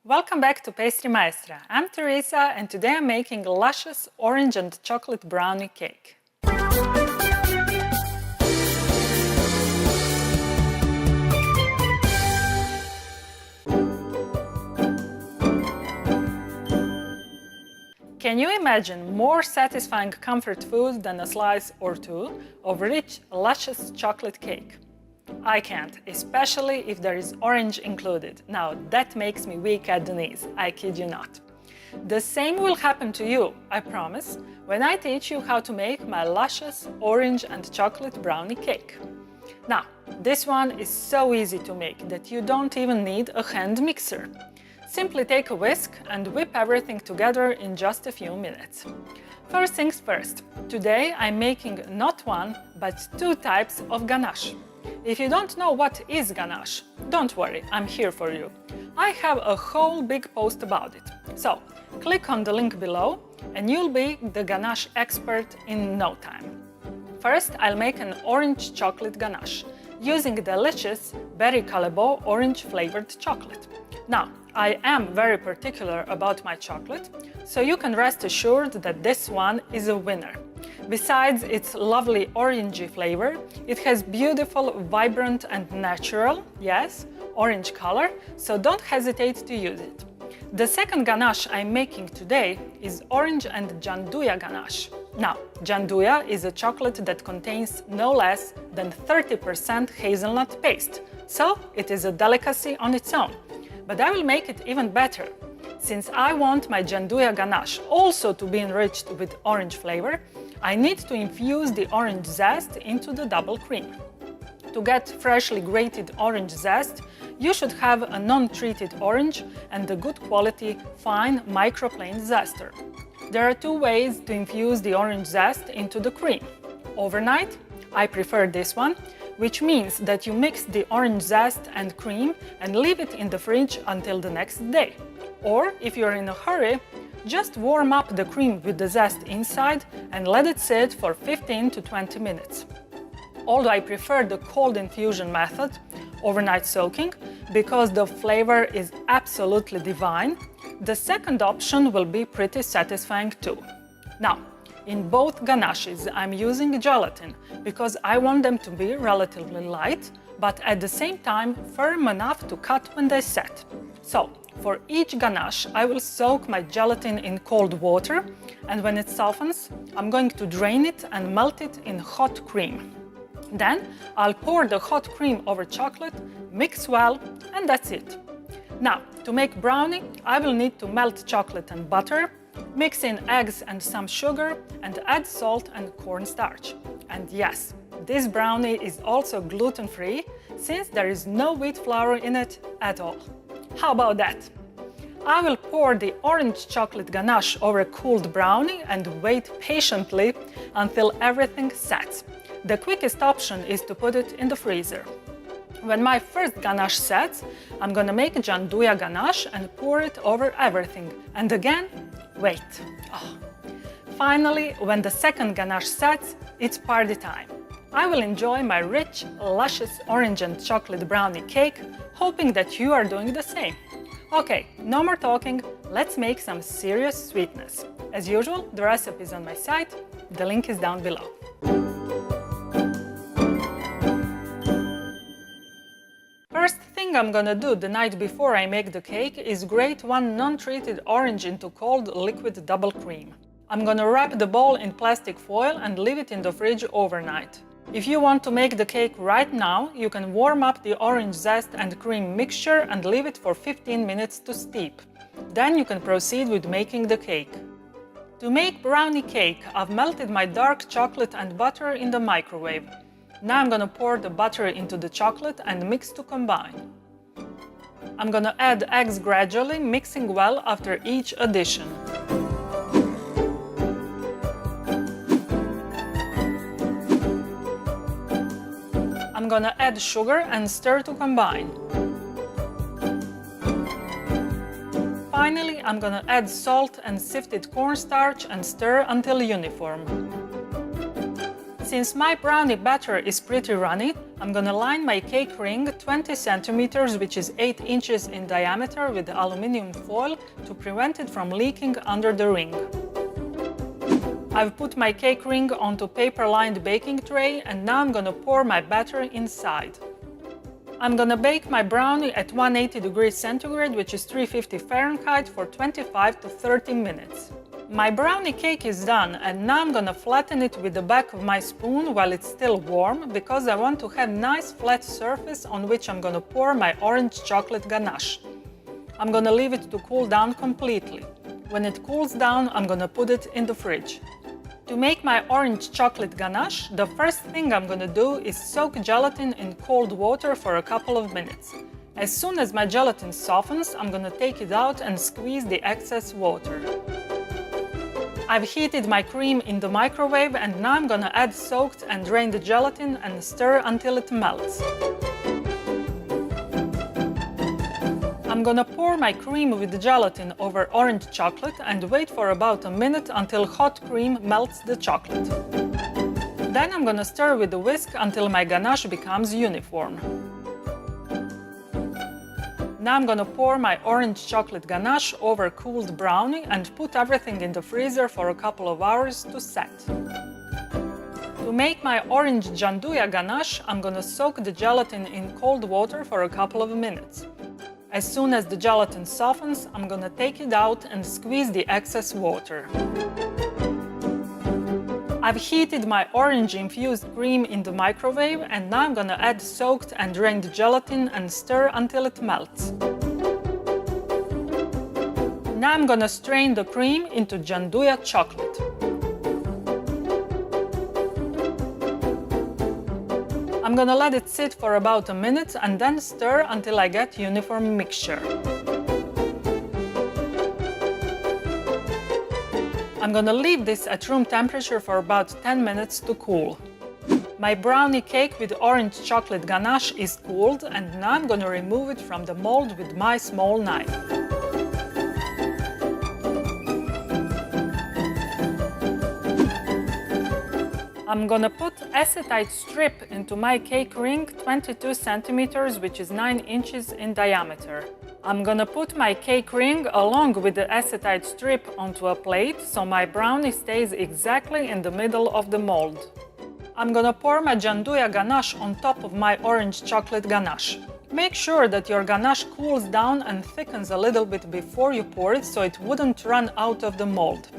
Welcome back to Pastry Maestra. I'm Teresa and today I'm making luscious orange and chocolate brownie cake. Can you imagine more satisfying comfort food than a slice or two of rich, luscious chocolate cake? I can't, especially if there is orange included. Now that makes me weak at the knees, I kid you not. The same will happen to you, I promise, when I teach you how to make my luscious orange and chocolate brownie cake. Now, this one is so easy to make that you don't even need a hand mixer. Simply take a whisk and whip everything together in just a few minutes. First things first, today I'm making not one, but two types of ganache. If you don't know what is ganache, don't worry, I'm here for you. I have a whole big post about it. So, click on the link below and you'll be the ganache expert in no time. First, I'll make an orange chocolate ganache using delicious Berry Callebaut orange flavored chocolate. Now, I am very particular about my chocolate, so you can rest assured that this one is a winner. Besides its lovely orangey flavor, it has beautiful, vibrant and natural, yes, orange color, so don't hesitate to use it. The second ganache I'm making today is orange and gianduja ganache. Now, gianduja is a chocolate that contains no less than 30% hazelnut paste, so it is a delicacy on its own. But I will make it even better. Since I want my gianduja ganache also to be enriched with orange flavor, I need to infuse the orange zest into the double cream. To get freshly grated orange zest, you should have a non-treated orange and a good quality fine microplane zester. There are two ways to infuse the orange zest into the cream. Overnight, I prefer this one, which means that you mix the orange zest and cream and leave it in the fridge until the next day. Or, if you're in a hurry, just warm up the cream with the zest inside and let it sit for 15 to 20 minutes. Although I prefer the cold infusion method, overnight soaking, because the flavor is absolutely divine, the second option will be pretty satisfying too. Now, in both ganaches, I'm using gelatin because I want them to be relatively light, but at the same time firm enough to cut when they set. So, for each ganache, I will soak my gelatin in cold water, and when it softens, I'm going to drain it and melt it in hot cream. Then, I'll pour the hot cream over chocolate, mix well, and that's it. Now, to make brownie, I will need to melt chocolate and butter, mix in eggs and some sugar, and add salt and cornstarch. And yes, this brownie is also gluten-free, since there is no wheat flour in it at all. How about that? I will pour the orange chocolate ganache over a cooled brownie and wait patiently until everything sets. The quickest option is to put it in the freezer. When my first ganache sets, I'm gonna make a gianduja ganache and pour it over everything. And again, wait. Oh. Finally, when the second ganache sets, it's party time. I will enjoy my rich, luscious orange and chocolate brownie cake, hoping that you are doing the same. Okay, no more talking, let's make some serious sweetness. As usual, the recipe is on my site, the link is down below. First thing I'm gonna do the night before I make the cake is grate one non-treated orange into cold liquid double cream. I'm gonna wrap the bowl in plastic foil and leave it in the fridge overnight. If you want to make the cake right now, you can warm up the orange zest and cream mixture and leave it for 15 minutes to steep. Then you can proceed with making the cake. To make brownie cake, I've melted my dark chocolate and butter in the microwave. Now I'm gonna pour the butter into the chocolate and mix to combine. I'm gonna add eggs gradually, mixing well after each addition. I'm gonna add sugar and stir to combine. Finally, I'm gonna add salt and sifted cornstarch and stir until uniform. Since my brownie batter is pretty runny, I'm gonna line my cake ring 20 centimeters, which is 8 inches in diameter, with aluminum foil to prevent it from leaking under the ring. I've put my cake ring onto paper-lined baking tray, and now I'm gonna pour my batter inside. I'm gonna bake my brownie at 180 degrees centigrade, which is 350 Fahrenheit, for 25 to 30 minutes. My brownie cake is done, and now I'm gonna flatten it with the back of my spoon while it's still warm, because I want to have nice flat surface on which I'm gonna pour my orange chocolate ganache. I'm gonna leave it to cool down completely. When it cools down, I'm gonna put it in the fridge. To make my orange chocolate ganache, the first thing I'm gonna do is soak gelatin in cold water for a couple of minutes. As soon as my gelatin softens, I'm gonna take it out and squeeze the excess water. I've heated my cream in the microwave, and now I'm gonna add soaked and drained gelatin and stir until it melts. I'm gonna pour my cream with the gelatin over orange chocolate and wait for about a minute until hot cream melts the chocolate. Then I'm gonna stir with a whisk until my ganache becomes uniform. Now I'm gonna pour my orange chocolate ganache over cooled brownie and put everything in the freezer for a couple of hours to set. To make my orange gianduja ganache, I'm gonna soak the gelatin in cold water for a couple of minutes. As soon as the gelatin softens, I'm gonna take it out and squeeze the excess water. I've heated my orange-infused cream in the microwave, and now I'm gonna add soaked and drained gelatin and stir until it melts. Now I'm gonna strain the cream into gianduja chocolate. I'm gonna let it sit for about a minute and then stir until I get uniform mixture. I'm gonna leave this at room temperature for about 10 minutes to cool. My brownie cake with orange chocolate ganache is cooled, and now I'm gonna remove it from the mold with my small knife. I'm gonna put acetate strip into my cake ring 22 centimeters, which is 9 inches in diameter. I'm gonna put my cake ring along with the acetate strip onto a plate so my brownie stays exactly in the middle of the mold. I'm gonna pour my gianduja ganache on top of my orange chocolate ganache. Make sure that your ganache cools down and thickens a little bit before you pour it so it wouldn't run out of the mold.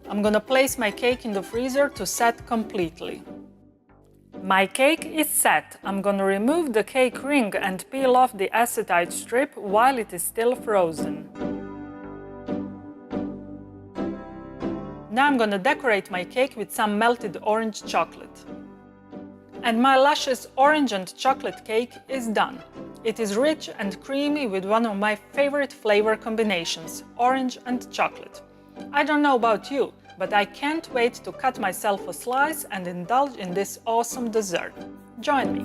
I'm gonna place my cake in the freezer to set completely. My cake is set. I'm gonna remove the cake ring and peel off the acetate strip while it is still frozen. Now I'm gonna decorate my cake with some melted orange chocolate. And my luscious orange and chocolate cake is done. It is rich and creamy with one of my favorite flavor combinations, orange and chocolate. I don't know about you, but I can't wait to cut myself a slice and indulge in this awesome dessert. Join me!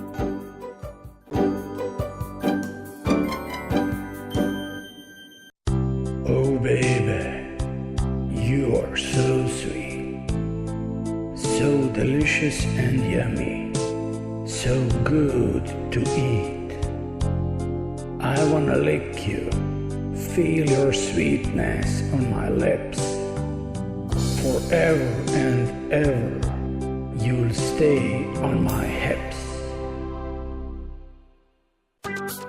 Oh baby, you are so sweet, so delicious and yummy, so good to eat. I wanna lick you, feel your sweetness on my lips. Forever and ever, you'll stay on my hips.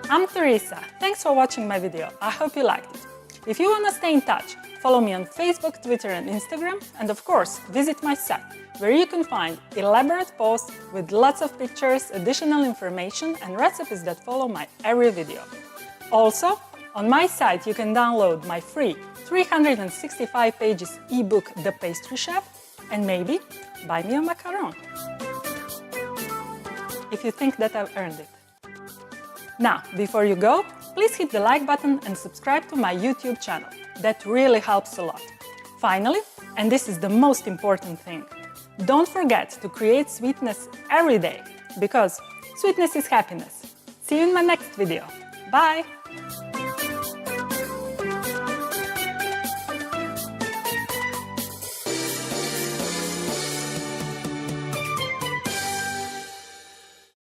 I'm Teresa. Thanks for watching my video. I hope you liked it. If you want to stay in touch, follow me on Facebook, Twitter and Instagram, and of course, visit my site, where you can find elaborate posts with lots of pictures, additional information and recipes that follow my every video. Also, on my site you can download my free 365 pages ebook The Pastry Chef, and maybe buy me a macaron, if you think that I've earned it. Now, before you go, please hit the like button and subscribe to my YouTube channel. That really helps a lot. Finally, and this is the most important thing, don't forget to create sweetness every day, because sweetness is happiness. See you in my next video. Bye!